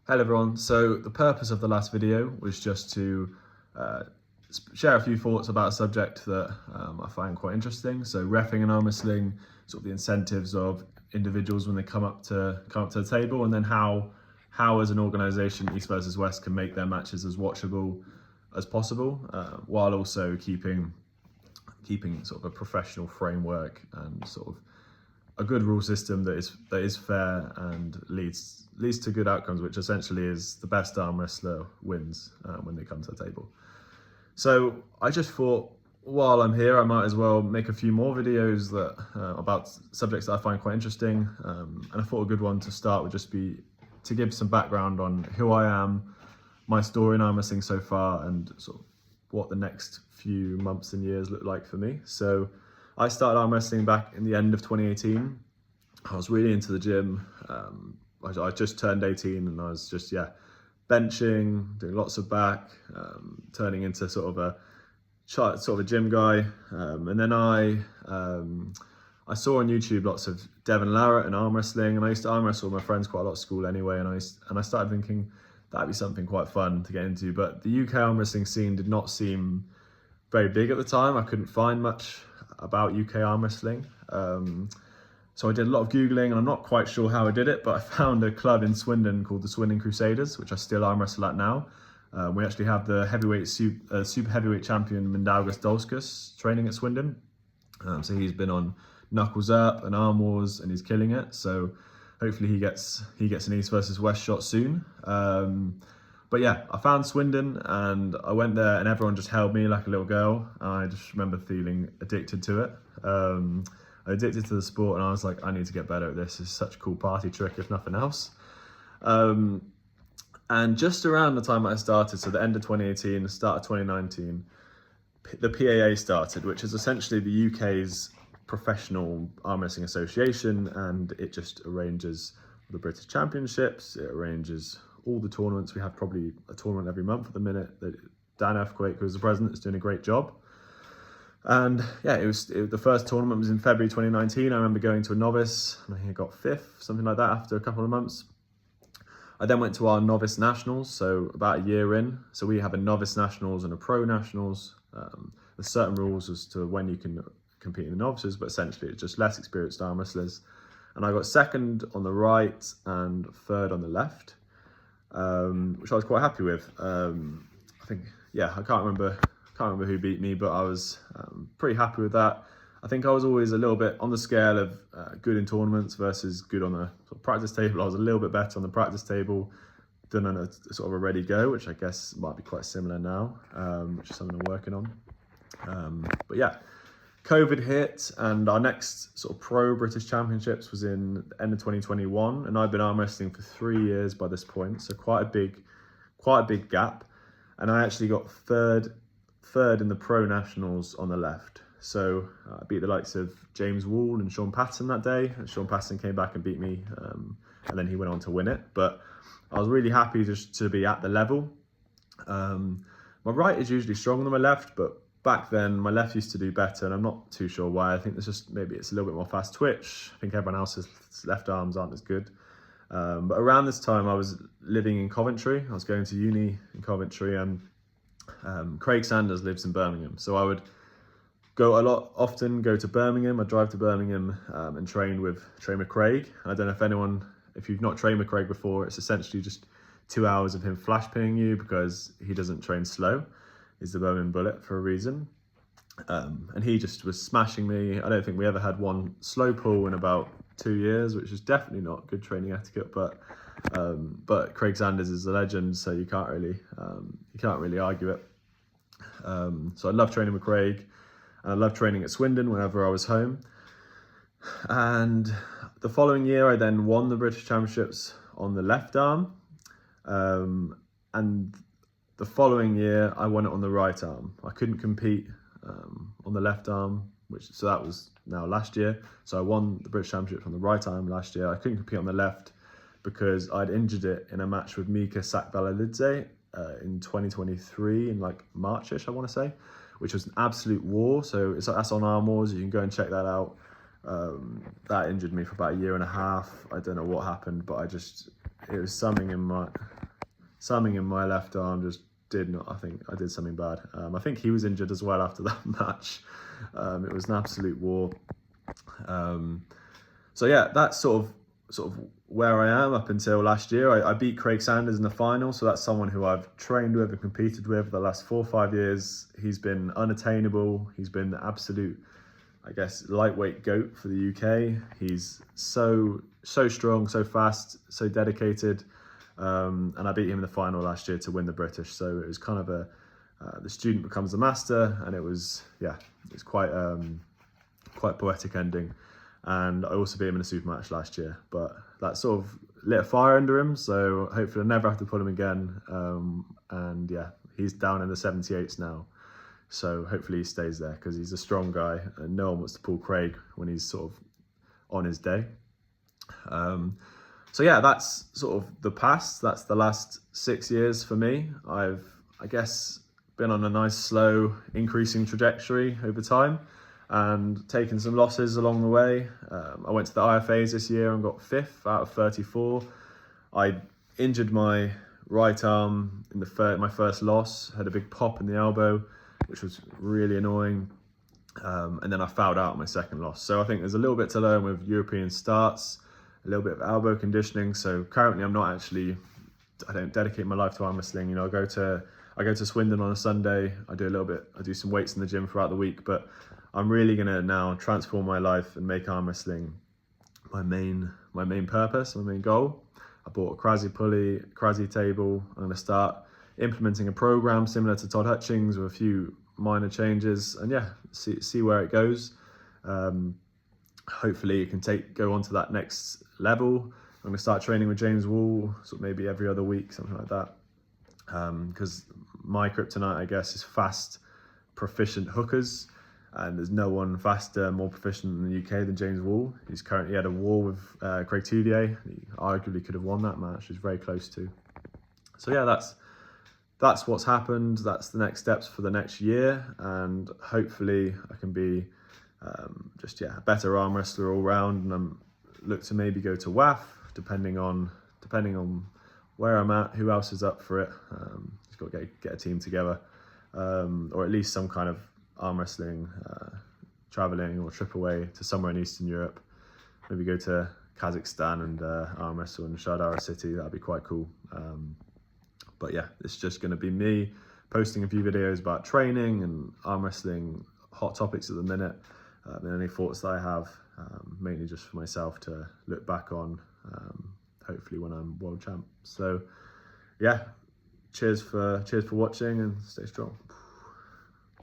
Hello everyone, so the purpose of the last video was just to share a few thoughts about a subject that I find quite interesting. So reffing and arm wrestling, sort of the incentives of individuals when they come up to the table, and then how as an organisation East versus West can make their matches as watchable as possible, while also keeping sort of a professional framework and sort of a good rule system that is fair and leads to good outcomes, which essentially is the best arm wrestler wins when they come to the table. So I just thought, while I'm here, I might as well make a few more videos that about subjects that I find quite interesting. And I thought a good one to start would just be to give some background on who I am, my story in arm wrestling so far, and sort of what the next few months and years look like for me. So I started arm wrestling back in the end of 2018. I was really into the gym. I just turned 18 and I was just, benching, doing lots of back, turning into sort of a gym guy. And then I saw on YouTube lots of Devon Larratt and arm wrestling, and I used to arm wrestle with my friends quite a lot at school anyway. And I started thinking that'd be something quite fun to get into. But the UK arm wrestling scene did not seem very big at the time. I couldn't find much about UK arm wrestling. So I did a lot of Googling, and I'm not quite sure how I did it, but I found a club in Swindon called the Swindon Crusaders, which I still arm wrestle at now. We actually have the super heavyweight champion Mindaugas Dauskas training at Swindon. So he's been on Knuckles Up and Arm Wars, and he's killing it. So hopefully he gets an East versus West shot soon. But yeah, I found Swindon and I went there, and everyone just held me like a little girl. And I just remember feeling addicted to it. Addicted to the sport, and I was like, I need to get better at this. It's such a cool party trick, if nothing else. And just around the time I started, so the end of 2018, the start of 2019, the PAA started, which is essentially the UK's professional arm wrestling association, and it just arranges the British Championships. It arranges all the tournaments. We have probably a tournament every month at the minute. Dan Earthquake, who's the president, is doing a great job. And yeah, the first tournament was in February 2019. I remember going to a novice, and I think I got 5th, something like that, after a couple of months. I then went to our novice nationals, so about a year in. So we have a novice nationals and a pro nationals. There's certain rules as to when you can compete in the novices, but essentially it's just less experienced arm wrestlers. And I got 2nd on the right and 3rd on the left, which I was quite happy with. I think, I can't remember who beat me, but I was pretty happy with that. I think I was always a little bit on the scale of good in tournaments versus good on the sort of practice table. I was a little bit better on the practice table than on a sort of a ready go, which I guess might be quite similar now, which is something I'm working on. But yeah, COVID hit, and our next sort of pro British Championships was in the end of 2021, and I've been arm wrestling for 3 years by this point, so quite a big gap. And I actually got third in the pro nationals on the left. So I beat the likes of James Wall and Sean Patterson that day, and Sean Patterson came back and beat me, and then he went on to win it. But I was really happy just to be at the level. My right is usually stronger than my left, but back then my left used to do better, and I'm not too sure why. I think maybe it's a little bit more fast twitch. I think everyone else's left arms aren't as good. But around this time I was living in Coventry. I was going to uni in Coventry, and Craig Sanders lives in Birmingham, so I would often go to Birmingham. I'd drive to Birmingham and train with Craig. I don't know if you've not trained with Craig before, it's essentially just 2 hours of him flash pinning you, because he doesn't train slow. He's the Birmingham Bullet for a reason. And he just was smashing me. I don't think we ever had one slow pull in about 2 years, which is definitely not good training etiquette, but Craig Sanders is a legend, so you can't really argue it. So I love training with Craig, and I love training at Swindon whenever I was home. And the following year I then won the British Championships on the left arm, and the following year I won it on the right arm. I couldn't compete on the left arm, so that was now last year. So I won the British Championship on the right arm last year. I couldn't compete on the left because I'd injured it in a match with Mika Sakbalalidze in 2023, in like Marchish, I want to say, which was an absolute war. So that's on Arm Wars. You can go and check that out. That injured me for about 1.5 years. I don't know what happened, but it was something in my something in my left arm just did not, I think I did something bad. I think he was injured as well after that match. It was an absolute war. So yeah, that's sort of where I am up until last year. I beat Craig Sanders in the final, so that's someone who I've trained with and competed with for the last 4 or 5 years. He's been unattainable. He's been the absolute, I guess, lightweight GOAT for the UK. He's so strong, so fast, so dedicated. And I beat him in the final last year to win the British. So it was kind of the student becomes the master, and it's quite poetic ending. And I also beat him in a super match last year, but that sort of lit a fire under him. So hopefully I'll never have to pull him again. And yeah, he's down in the 78s now. So hopefully he stays there, because he's a strong guy and no one wants to pull Craig when he's sort of on his day. So yeah, that's sort of the past. That's the last 6 years for me. I've, I guess, been on a nice slow increasing trajectory over time and taken some losses along the way. I went to the IFAs this year and got 5th out of 34. I injured my right arm in my first loss, had a big pop in the elbow, which was really annoying. And then I fouled out my second loss. So I think there's a little bit to learn with European starts, a little bit of elbow conditioning. So currently I don't dedicate my life to arm wrestling. You know, I go to Swindon on a Sunday. I do some weights in the gym throughout the week, but I'm really gonna now transform my life and make arm wrestling my main purpose, my main goal. I bought a Krasi pulley, Krasi table. I'm gonna start implementing a program similar to Todd Hutchings with a few minor changes, and yeah, see where it goes. Hopefully it can go on to that next level. I'm gonna start training with James Wall, sort of maybe every other week, something like that. Because my kryptonite, I guess, is fast, proficient hookers, and there's no one faster, more proficient in the UK than James Wall. He's currently had a war with Craig Toudier. He arguably could have won that match. He's very close to. So yeah, that's what's happened. That's the next steps for the next year, and hopefully I can be a better arm wrestler all round, and I'm look to maybe go to WAF, depending on where I'm at, who else is up for it. Just got to get a team together, or at least some kind of arm wrestling traveling or trip away to somewhere in Eastern Europe. Maybe go to Kazakhstan and arm wrestle in Shardara City. That'd be quite cool. But yeah, it's just going to be me posting a few videos about training and arm wrestling, hot topics at the minute, and any thoughts that I have, mainly just for myself to look back on, hopefully when I'm world champ. So yeah, cheers for watching and stay strong.